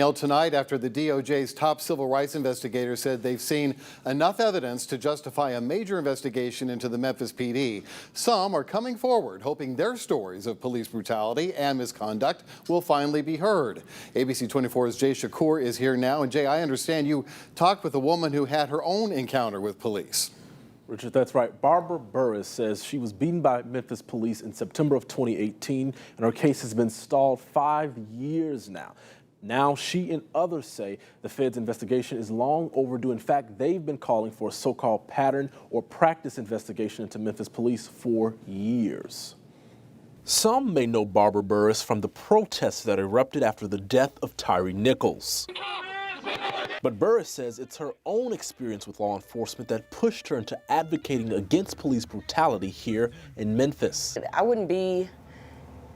Tonight after the DOJ's top civil rights investigator said they've seen enough evidence to justify a major investigation into the Memphis PD. Some are coming forward hoping their stories of police brutality and misconduct will finally be heard. ABC 24's Jay Shakur is here now. And Jay, I understand you talked with a woman who had her own encounter with police. Richard, that's right. Barbara Burris says she was beaten by Memphis police in September of 2018, and her case has been stalled 5 years now. Now she and others say the Fed's investigation is long overdue. In fact, they've been calling for a so-called pattern or practice investigation into Memphis police for years. Some may know Barbara Burris from the protests that erupted after the death of Tyree Nichols. But Burris says it's her own experience with law enforcement that pushed her into advocating against police brutality here in Memphis. I wouldn't be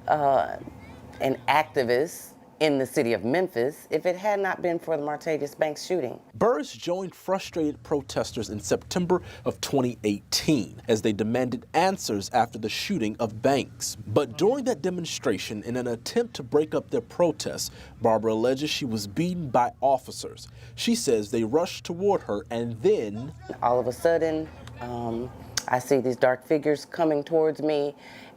an activist in the city of Memphis if it had not been for the Martavius Banks shooting. Burris joined frustrated protesters in September of 2018 as they demanded answers after the shooting of Banks. But during that demonstration, in an attempt to break up their protests, Barbara alleges she was beaten by officers. She says they rushed toward her and then... All of a sudden, I see these dark figures coming towards me.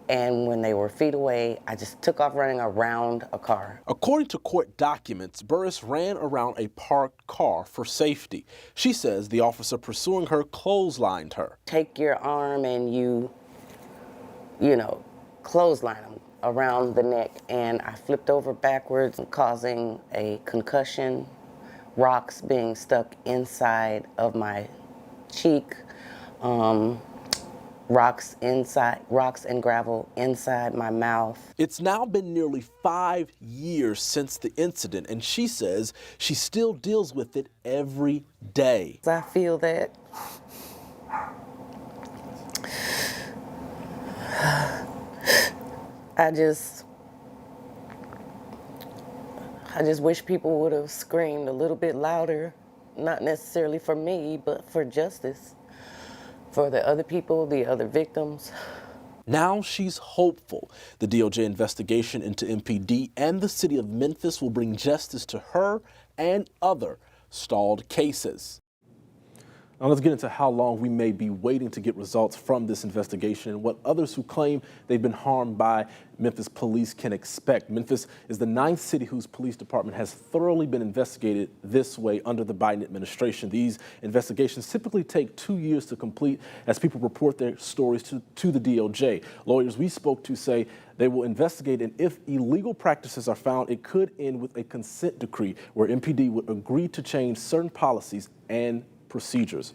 And when they were feet away, I just took off running around a car. According to court documents, Burris ran around a parked car for safety. She says the officer pursuing her clotheslined her. Take your arm and you clothesline them around the neck. And I flipped over backwards, causing a concussion, rocks being stuck inside of my cheek. Rocks and gravel inside my mouth. It's now been nearly 5 years since the incident, and she says she still deals with it every day. I feel that I just wish people would have screamed a little bit louder, not necessarily for me, but for justice. For the other people, the other victims. Now she's hopeful the DOJ investigation into MPD and the city of Memphis will bring justice to her and other stalled cases. Now let's get into how long we may be waiting to get results from this investigation and what others who claim they've been harmed by Memphis police can expect. Memphis is the 9th city whose police department has thoroughly been investigated this way under the Biden administration. These investigations typically take 2 years to complete as people report their stories to the DOJ. Lawyers we spoke to say they will investigate, and if illegal practices are found, it could end with a consent decree where MPD would agree to change certain policies and procedures.